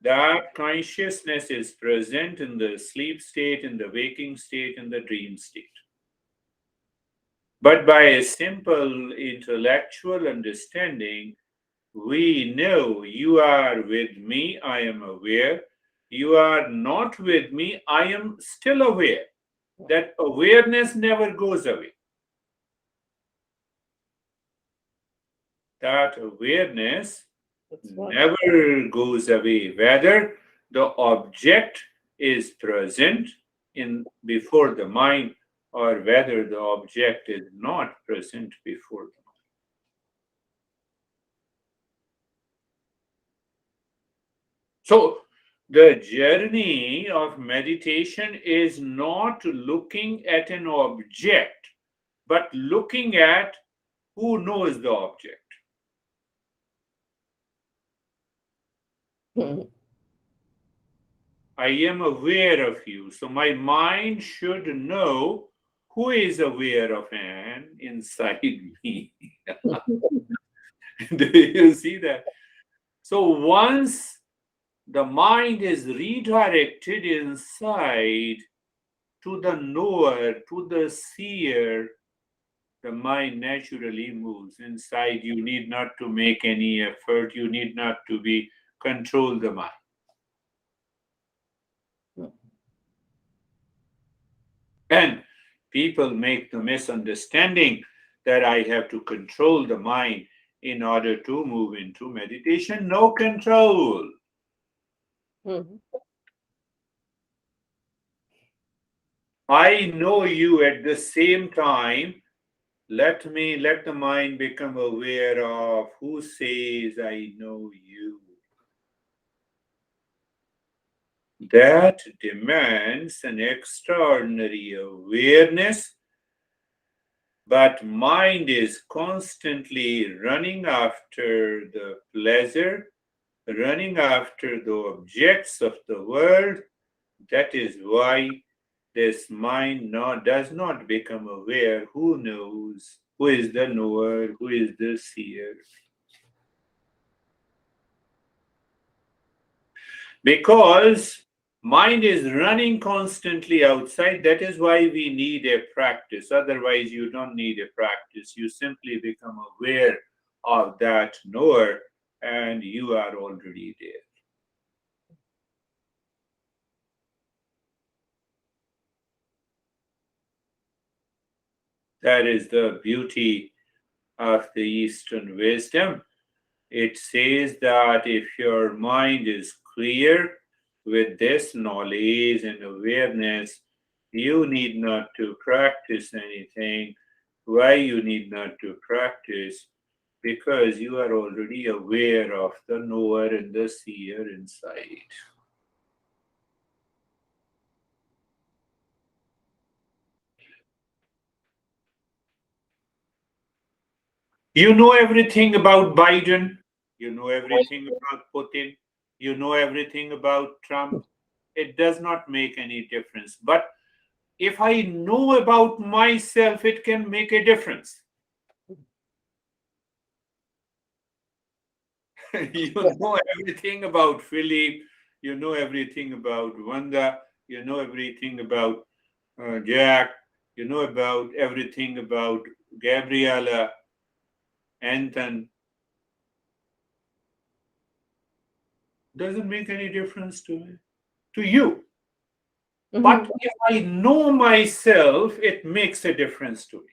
That consciousness is present in the sleep state, in the waking state, in the dream state. But by a simple intellectual understanding, we know you are with me, I am aware. You are not with me, I am still aware. That awareness never goes away. That awareness never goes away, whether the object is present in before the mind or whether the object is not present before the mind. So the journey of meditation is not looking at an object, but looking at who knows the object. I am aware of you. So my mind should know who is aware of an inside me. Do you see that? So once the mind is redirected inside to the knower, to the seer, the mind naturally moves inside. You need not to make any effort. You need not to be control the mind. And people make the misunderstanding that I have to control the mind in order to move into meditation. No control. I know you at the same time. Let the mind become aware of who says I know you. That demands an extraordinary awareness, but mind is constantly running after the pleasure, running after the objects of the world. That is why this mind does not become aware who knows, who is the knower, who is the seer. Because mind is running constantly outside. That is why we need a practice. Otherwise, you don't need a practice. You simply become aware of that knower and you are already there. That is the beauty of the Eastern wisdom. It says that if your mind is clear with this knowledge and awareness, you need not to practice anything. Why you need not to practice? Because you are already aware of the knower and the seer inside. You know everything about Biden. You know everything about Putin. You know everything about Trump. It does not make any difference. But if I know about myself, it can make a difference. You know everything about Philip. You know everything about Wanda. You know everything about Jack. You know about everything about Gabriella, Anton. Doesn't make any difference to you. But if I know myself, it makes a difference to me.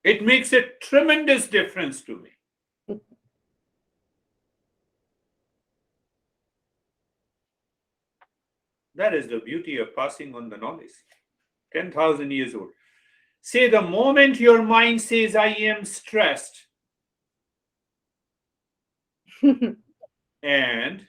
It makes a tremendous difference to me. That is the beauty of passing on the knowledge. 10,000 years old. Say the moment your mind says, I am stressed, and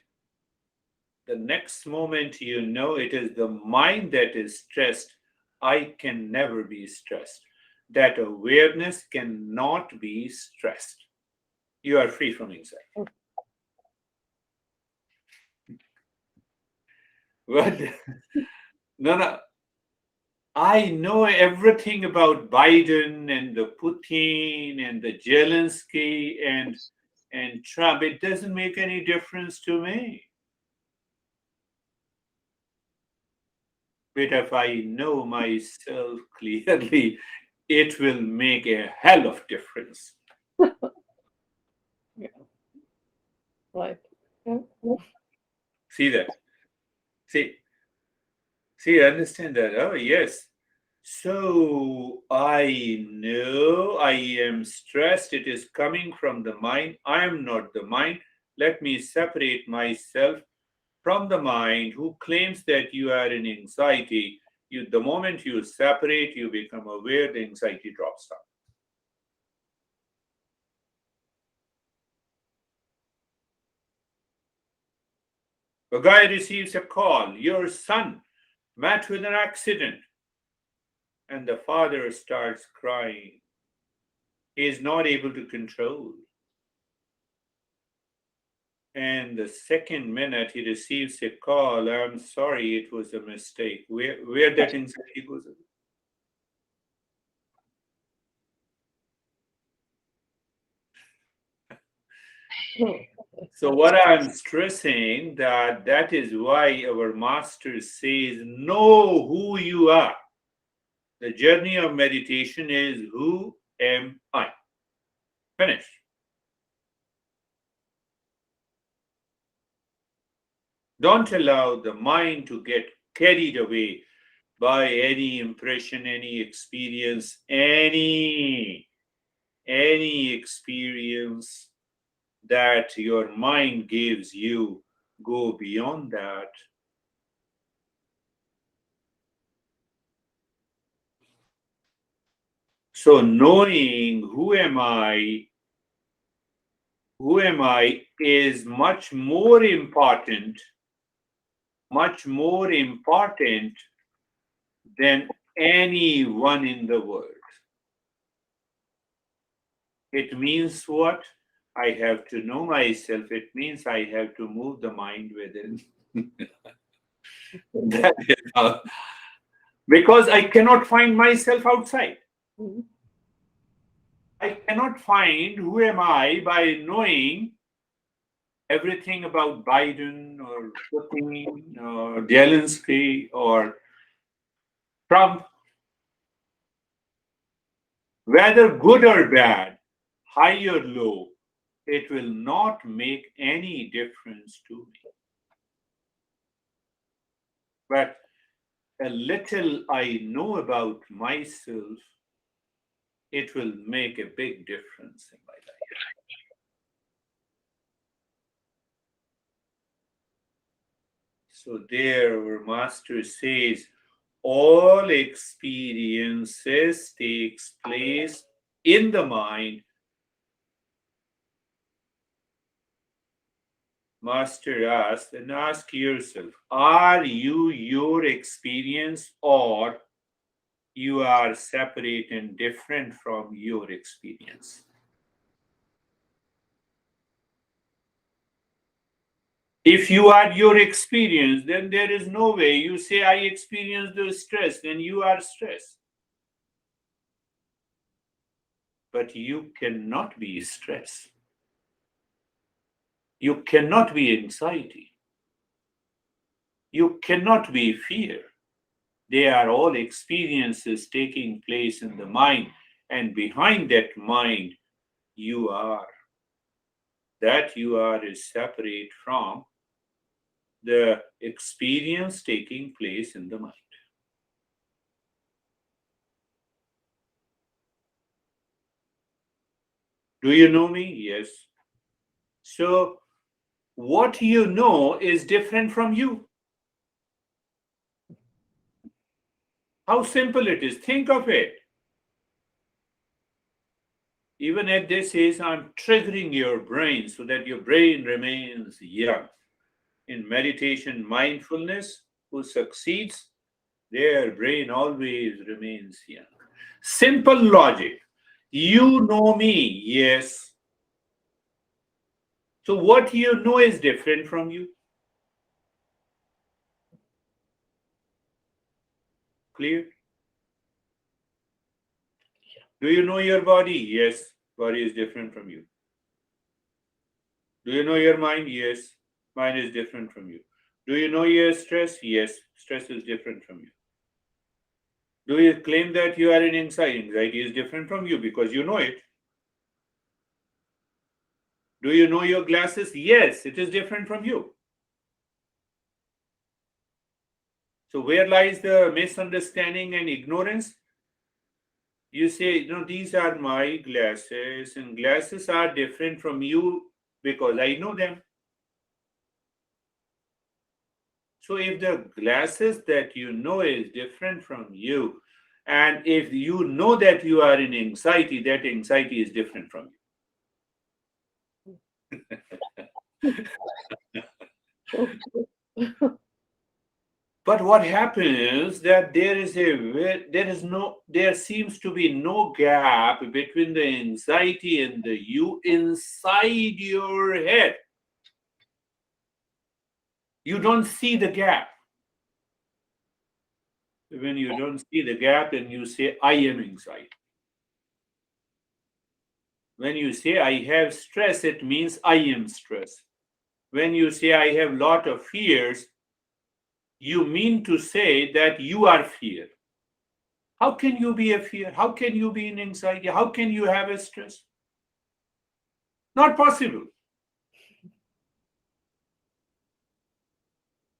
the next moment you know it is the mind that is stressed, I can never be stressed. That awareness cannot be stressed. You are free from anxiety. But no, no. I know everything about Biden and the Putin and the Zelensky and Trump. It doesn't make any difference to me. But if I know myself clearly, it will make a hell of difference. Yeah. Right. Yeah. See that? See, see, understand that? Oh, yes. So I know I am stressed. It is coming from the mind. I am not the mind. Let me separate myself from the mind who claims that you are in anxiety. You, the moment you separate, you become aware, the anxiety drops down. A guy receives a call, your son met with an accident, and the father starts crying. He is not able to control. And the second minute he receives a call, I'm sorry, it was a mistake. Where that anxiety goes. So what I'm stressing that is why our master says know who you are. The journey of meditation is who am I? Finish. Don't allow the mind to get carried away by any impression, any experience, any experience that your mind gives you. Go beyond that. So knowing who am I is much more important than anyone in the world. It means what? I have to know myself. It means I have to move the mind within. That is how, because I cannot find myself outside. Mhm. I cannot find who am I by knowing everything about Biden or Putin or Zelensky or Trump, whether good or bad, high or low, it will not make any difference to me. But a little I know about myself, it will make a big difference in my life. So there our master says all experiences takes place in the mind. Master asks, and ask yourself, are you your experience or you are separate and different from your experience? If you are your experience, then there is no way you say, I experience the stress, then you are stressed. But you cannot be stress. You cannot be anxiety. You cannot be fear. They are all experiences taking place in the mind, and behind that mind, you are. That you are is separate from the experience taking place in the mind. Do you know me? Yes. So, what you know is different from you. How simple it is. Think of it. Even at this age, I'm triggering your brain so that your brain remains young. In meditation, mindfulness, who succeeds, their brain always remains young. Simple logic. You know me, yes. So what you know is different from you. Clear? Do you know your body? Yes, body is different from you. Do you know your mind? Yes, mind is different from you. Do you know your stress? Yes, stress is different from you. Do you claim that you are in anxiety? Anxiety is different from you because you know it. Do you know your glasses? Yes, it is different from you. So, where lies the misunderstanding and ignorance? You say, no, these are my glasses, and glasses are different from you because I know them. So, if the glasses that you know is different from you, and if you know that you are in anxiety, that anxiety is different from you. True. But what happens is that there seems to be no gap between the anxiety and the you inside your head. You don't see the gap. When you don't see the gap, then you say, I am anxiety. When you say I have stress, it means I am stress. When you say I have lot of fears, you mean to say that you are fear. How can you be a fear? How can you be in anxiety? How can you have a stress? Not possible.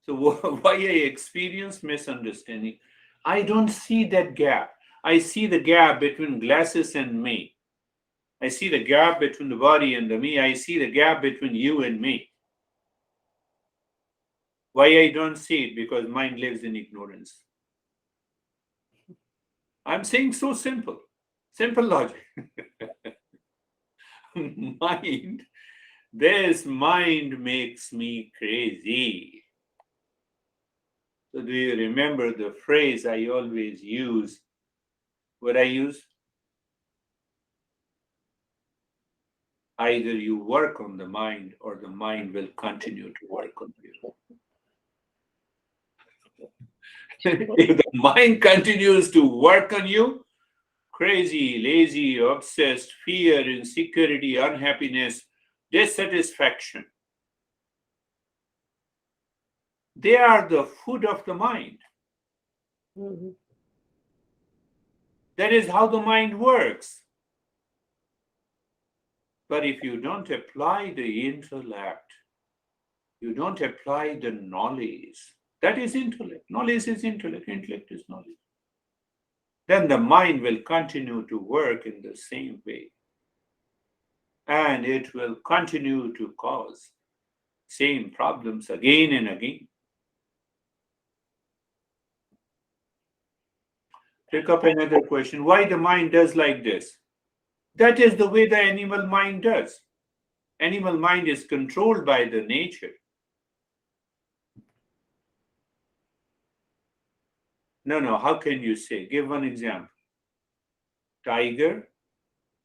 So why I experience misunderstanding? I don't see that gap. I see the gap between glasses and me. I see the gap between the body and the me. I see the gap between you and me. Why I don't see it? Because mind lives in ignorance. I'm saying so simple. Simple logic. Mind, this mind makes me crazy. So do you remember the phrase I always use? What I use? Either you work on the mind or the mind will continue to work on you. If the mind continues to work on you, crazy, lazy, obsessed, fear, insecurity, unhappiness, dissatisfaction, they are the food of the mind. Mhm. That is how the mind works. But if you don't apply the intellect, you don't apply the knowledge. That is intellect. Knowledge is intellect. Intellect is knowledge. Then the mind will continue to work in the same way. And it will continue to cause same problems again and again. Pick up another question. Why the mind does like this? That is the way the animal mind does. Animal mind is controlled by the nature. No, no, how can you say? Give one example. Tiger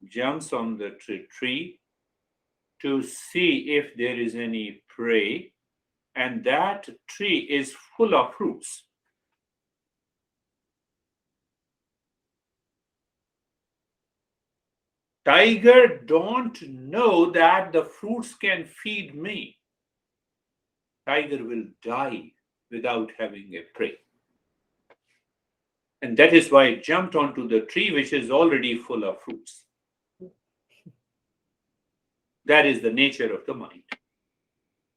jumps on the tree to see if there is any prey, and that tree is full of fruits. Tiger don't know that the fruits can feed me. Tiger will die without having a prey. And that is why it jumped onto the tree which is already full of fruits. That is the nature of the mind.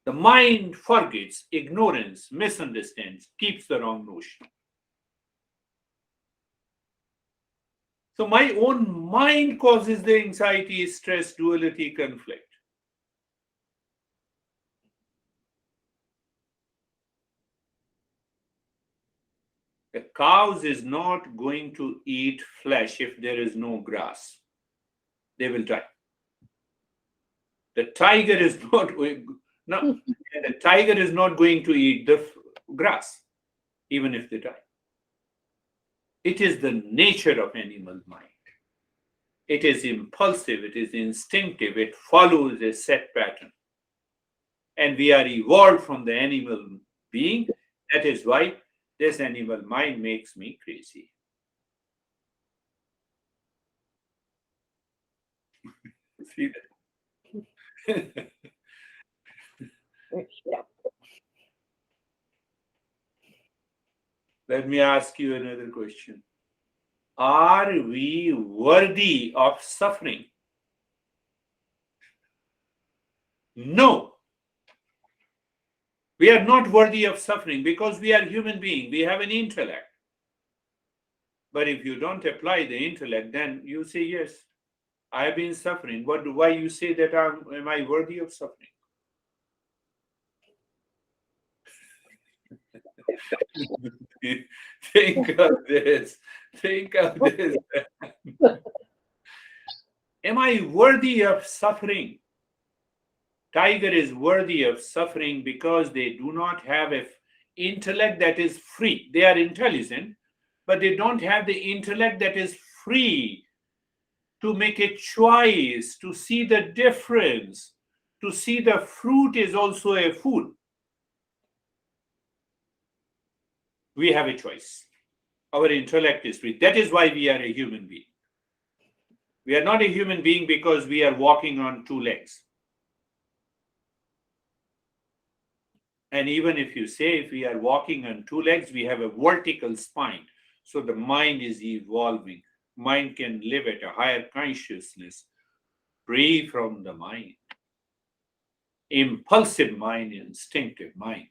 The mind forgets, ignorance, misunderstands, keeps the wrong notion. So my own mind causes the anxiety, stress, duality, conflict. The cows is not going to eat flesh if there is no grass. They will die. The tiger is not going, no, the tiger is not going to eat the grass, even if they die. It is the nature of animal mind. It is impulsive, it is instinctive, it follows a set pattern. And we are evolved from the animal being. That is why this animal mind makes me crazy. See that? Yeah. Let me ask you another question. Are we worthy of suffering? No, we are not worthy of suffering because we are human beings. We have an intellect. But if you don't apply the intellect, then you say, yes, I have been suffering. Why you say that am I worthy of suffering? Think of this. Think of this. Am I worthy of suffering? Tiger is worthy of suffering because they do not have a intellect that is free. They are intelligent, but they don't have the intellect that is free to make a choice, to see the difference, to see the fruit is also a food. We have a choice. Our intellect is free. That is why we are a human being. We are not a human being because we are walking on two legs. And even if you say if we are walking on two legs, we have a vertical spine. So the mind is evolving. Mind can live at a higher consciousness, free from the mind. Impulsive mind, instinctive mind.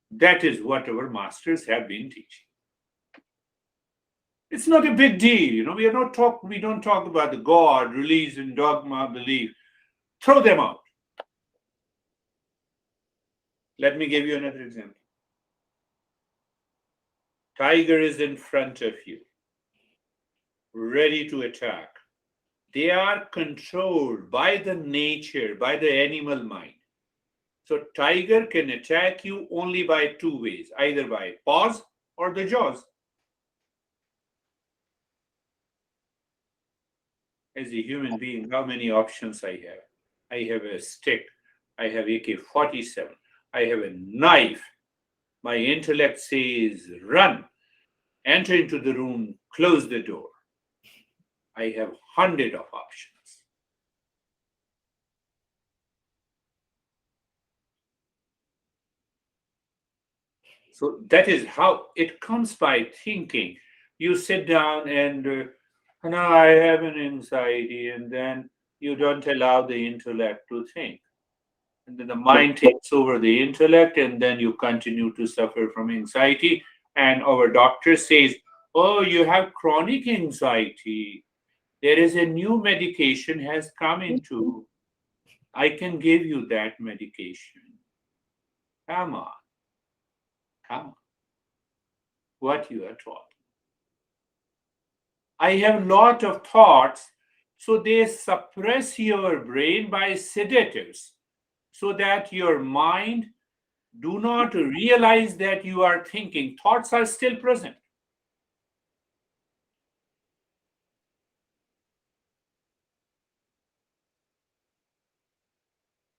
That is what our masters have been teaching. It's not a big deal, we don't talk about the God, religion, dogma, belief. Throw them out. Let me give you another example. Tiger is in front of you, ready to attack. They are controlled by the nature, by the animal mind. So tiger can attack you only by two ways, either by paws or the jaws. As a human being, how many options I have? I have a stick, I have AK-47, I have a knife. My intellect says, run, enter into the room, close the door. I have hundred of options. So that is how it comes by thinking. You sit down and now I have an anxiety, and then you don't allow the intellect to think. And then the mind takes over the intellect, and then you continue to suffer from anxiety. And our doctor says, oh, you have chronic anxiety. There is a new medication has come into. I can give you that medication. Come on, come on. What you are taught. I have lot of thoughts, so they suppress your brain by sedatives, so that your mind do not realize that you are thinking. Thoughts are still present.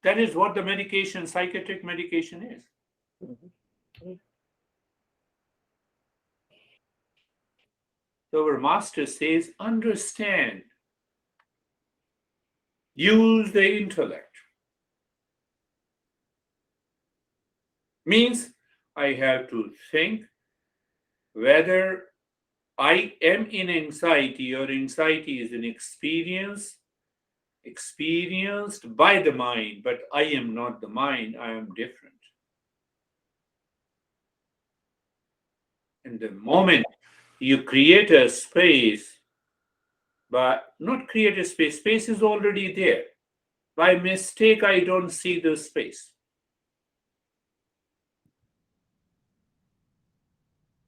That is what the medication, psychiatric medication is. So our master says, understand, use the intellect. Means I have to think whether I am in anxiety or anxiety is an experience experienced by the mind, but I am not the mind, I am different. And the moment you create a space, but not create a space, space is already there. By mistake, I don't see the space.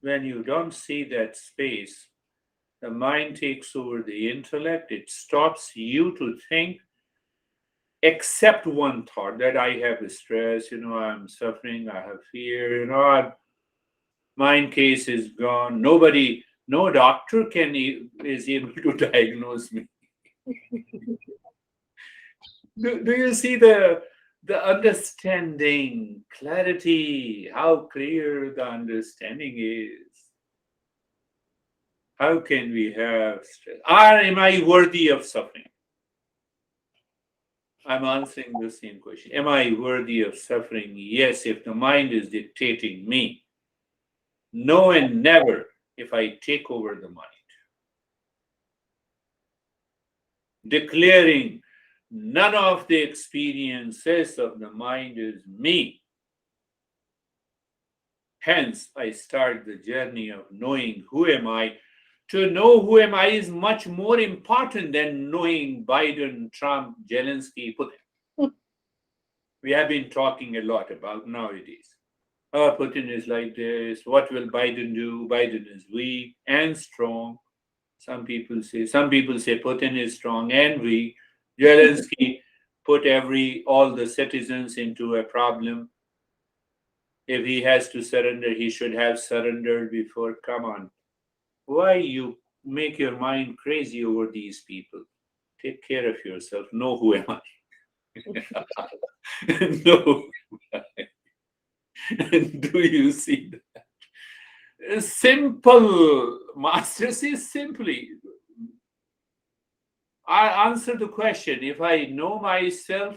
When you don't see that space, the mind takes over the intellect, it stops you to think except one thought that I have stress, I'm suffering, I have fear, mind case is gone. Nobody, no doctor is able to diagnose me. Do you see the understanding, clarity, how clear the understanding is? How can we have stress? Am I worthy of suffering? I'm answering the same question. Am I worthy of suffering? Yes, if the mind is dictating me. No and never if I take over the mind. Declaring none of the experiences of the mind is me. Hence, I start the journey of knowing who am I. To know who am I is much more important than knowing Biden, Trump, Zelensky, Putin. We have been talking a lot about nowadays. Oh, Putin is like this. What will Biden do? Biden is weak and strong. Some people say Putin is strong and weak. Zelensky put all the citizens into a problem. If he has to surrender, he should have surrendered before. Come on. Why you make your mind crazy over these people? Take care of yourself. Know who am I? Know. Do you see that? Simple. Master says simply. I answer the question. If I know myself,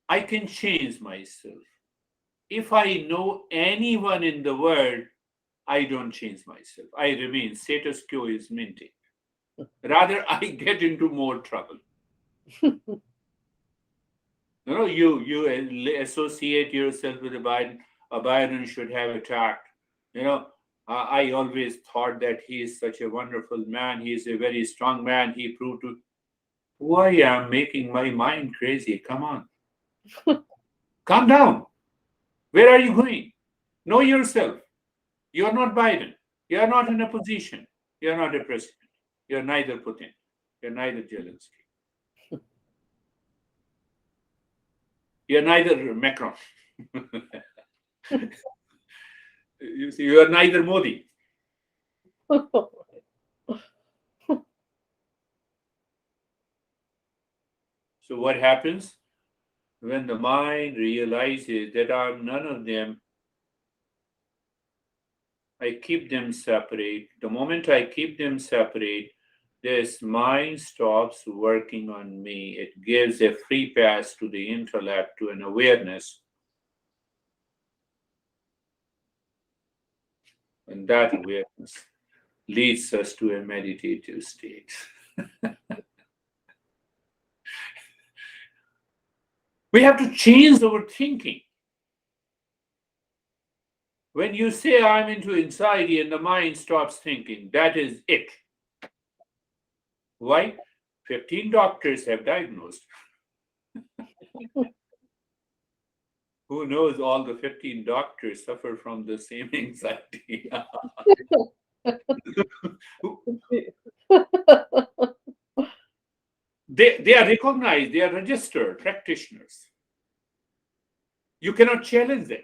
I can change myself. If I know anyone in the world, I don't change myself. I remain. Status quo is maintained. Rather, I get into more trouble. You associate yourself with a Biden. A Biden should have attacked. You know, I always thought that he is such a wonderful man. He is a very strong man. He proved to. Why am making my mind crazy? Come on, calm down. Where are you going? Know yourself. You are not Biden. You are not in a position. You are not a president. You are neither Putin. You are neither Zelensky. You are neither Macron. You see, you are neither Modi. So what happens when the mind realizes that I'm none of them? I keep them separate. The moment I keep them separate, this mind stops working on me. It gives a free pass to the intellect, to an awareness, and that awareness leads us to a meditative state. We have to change our thinking. When you say I'm into anxiety and the mind stops thinking, that is it. Why? 15 doctors have diagnosed. Who knows, all the 15 doctors suffer from the same anxiety. They are recognized, they are registered practitioners. You cannot challenge them.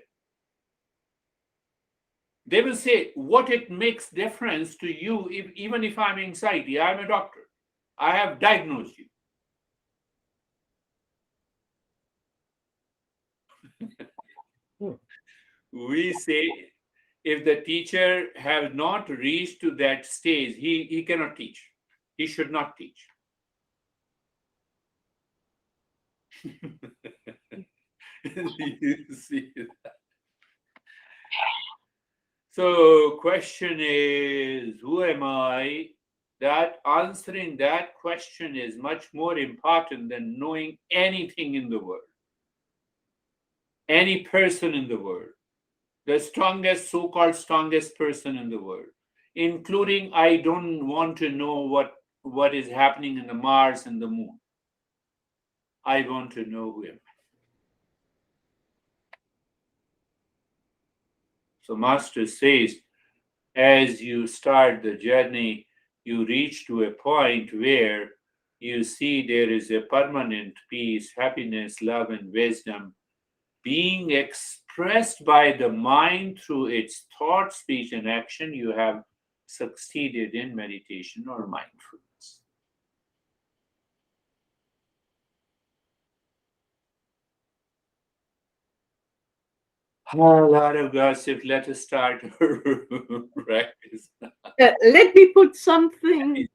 They will say, what it makes difference to you, even if I'm anxiety, I'm a doctor. I have diagnosed you. We say, if the teacher has not reached to that stage, he cannot teach. He should not teach. You see. So, question is, who am I? That answering that question is much more important than knowing anything in the world, any person in the world, the strongest, so-called strongest person in the world, including I don't want to know what is happening in the Mars and the Moon. I want to know who am I. So, Master says, as you start the journey, you reach to a point where you see there is a permanent peace, happiness, love, and wisdom being expressed by the mind through its thought, speech, and action. You have succeeded in meditation or mindfulness. A lot of gossip. Let us start our practice. Let me put something